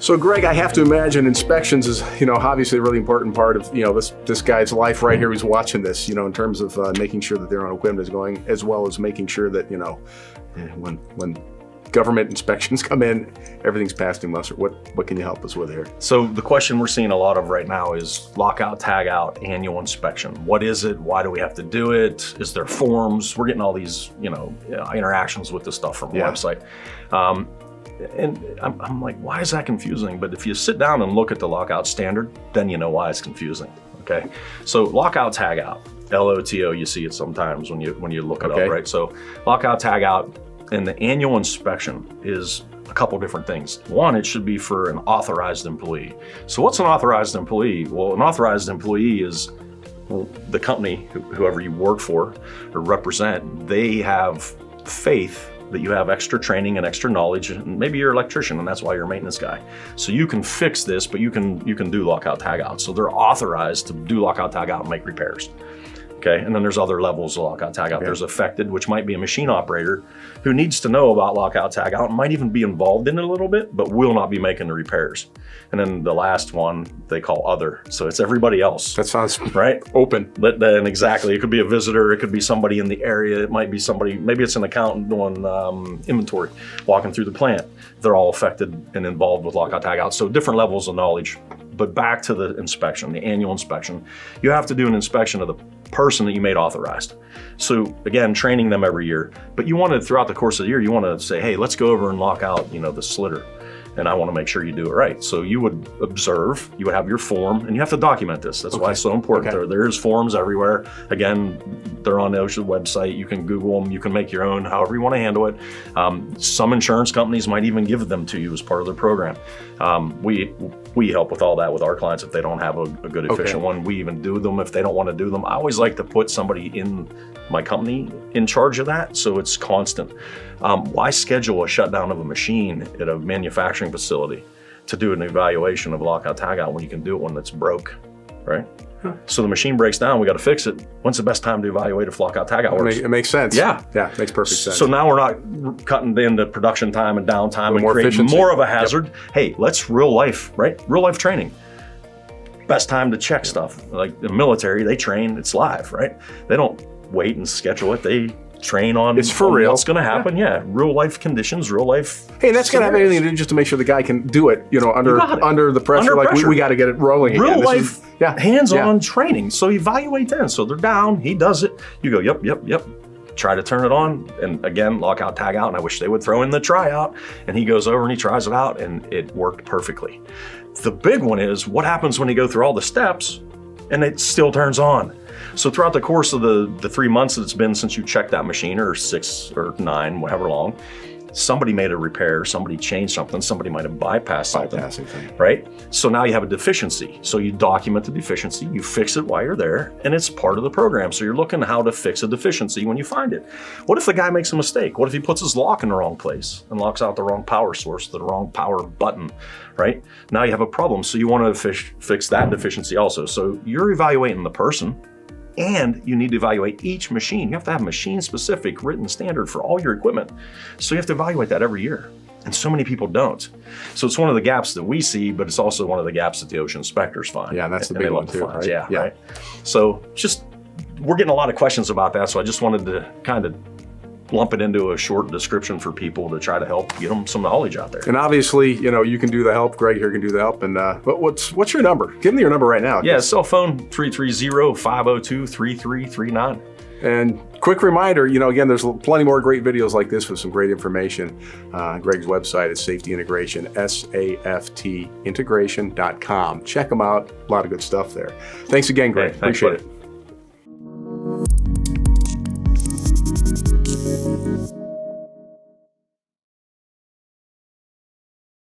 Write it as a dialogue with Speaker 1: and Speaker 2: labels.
Speaker 1: So Greg, I have to imagine inspections is, obviously a really important part of, this guy's life right here who's watching this, in terms of making sure that their own equipment is going, as well as making sure that, when government inspections come in, everything's passing muster. What can you help us with here?
Speaker 2: So the question we're seeing a lot of right now is lockout, tagout, annual inspection. What is it? Why do we have to do it? Is there forms? We're getting all these, interactions with this stuff from the website. And I'm like, why is that confusing? But if you sit down and look at the lockout standard, then you know why it's confusing, okay? So lockout, tagout, LOTO, you see it sometimes when you look it up, right? So lockout, tagout, and the annual inspection is a couple different things. One, it should be for an authorized employee. So what's an authorized employee? Well, an authorized employee is the company, whoever you work for or represent, they have faith that you have extra training and extra knowledge, and maybe you're an electrician and that's why you're a maintenance guy. So you can fix this, but you can do lockout, tagout. So they're authorized to do lockout, tagout and make repairs. Okay, and then there's other levels of lockout, tagout. Okay. There's affected, which might be a machine operator who needs to know about lockout, tagout, and might even be involved in it a little bit, but will not be making the repairs. And then the last one they call other. So it's everybody else.
Speaker 1: That sounds
Speaker 2: right.
Speaker 1: Open.
Speaker 2: Then exactly. It could be a visitor. It could be somebody in the area. It might be somebody, maybe it's an accountant doing inventory, walking through the plant. They're all affected and involved with lockout, tagout. So different levels of knowledge. But back to the inspection, the annual inspection, you have to do an inspection of the person that you made authorized. So again, training them every year, but you want to, throughout the course of the year, you want to say, hey, let's go over and lock out, the slitter. And I want to make sure you do it right. So you would observe, you would have your form, and you have to document this. That's why it's so important. Okay. There's forms everywhere. Again, they're on the OSHA website. You can Google them. You can make your own, however you want to handle it. Some insurance companies might even give them to you as part of their program. We help with all that with our clients if they don't have a good, efficient one. We even do them if they don't want to do them. I always like to put somebody in my company in charge of that, so it's constant. Why schedule a shutdown of a machine at a manufacturing facility to do an evaluation of lockout, tagout when you can do it when it's broke, right? Huh. So the machine breaks down, we got to fix it. When's the best time to evaluate if lockout, tagout works?
Speaker 1: It makes sense.
Speaker 2: Yeah,
Speaker 1: makes perfect sense.
Speaker 2: So now we're not cutting into production time and downtime and creating efficiency. More of a hazard. Yep. Hey, let's real life, right? Real life training. Best time to check stuff. Like the military, they train, it's live, right? They don't wait and schedule it. They train on
Speaker 1: it's for real.
Speaker 2: What's going to happen. Yeah, real life conditions, real life.
Speaker 1: Hey, that's going to have anything to do just to make sure the guy can do it. Under the pressure.
Speaker 2: Under pressure.
Speaker 1: We got to get it rolling.
Speaker 2: Real
Speaker 1: again.
Speaker 2: life, hands-on training. So evaluate then. So they're down. He does it. You go, yep. Try to turn it on, and again, lockout, tagout. And I wish they would throw in the tryout. And he goes over and he tries it out, and it worked perfectly. The big one is what happens when you go through all the steps, and it still turns on. So throughout the course of the 3 months that it's been since you checked that machine, or 6 or 9, whatever long, somebody made a repair, somebody changed something, somebody might have bypassed something, right? So now you have a deficiency. So you document the deficiency, you fix it while you're there, and it's part of the program. So you're looking how to fix a deficiency when you find it. What if the guy makes a mistake? What if he puts his lock in the wrong place and locks out the wrong power source, the wrong power button, right? Now you have a problem. So you want to fix that deficiency also. So you're evaluating the person, and you need to evaluate each machine. You have to have machine-specific written standard for all your equipment. So you have to evaluate that every year. And so many people don't. So it's one of the gaps that we see, but it's also one of the gaps that the OSHA inspectors find.
Speaker 1: Yeah, that's the big one too, right?
Speaker 2: Yeah, right. So we're getting a lot of questions about that, so I just wanted to kind of lump it into a short description for people to try to help get them some knowledge out there.
Speaker 1: And obviously, you can do the help. Greg here can do the help. And but what's your number? Give me your number right now.
Speaker 2: Yeah, cell phone 330-502-3339.
Speaker 1: And quick reminder, again, there's plenty more great videos like this with some great information. Greg's website is Safety Integration, SAFTintegration.com. Check them out. A lot of good stuff there. Thanks again, Greg.
Speaker 2: Hey,
Speaker 1: Appreciate it.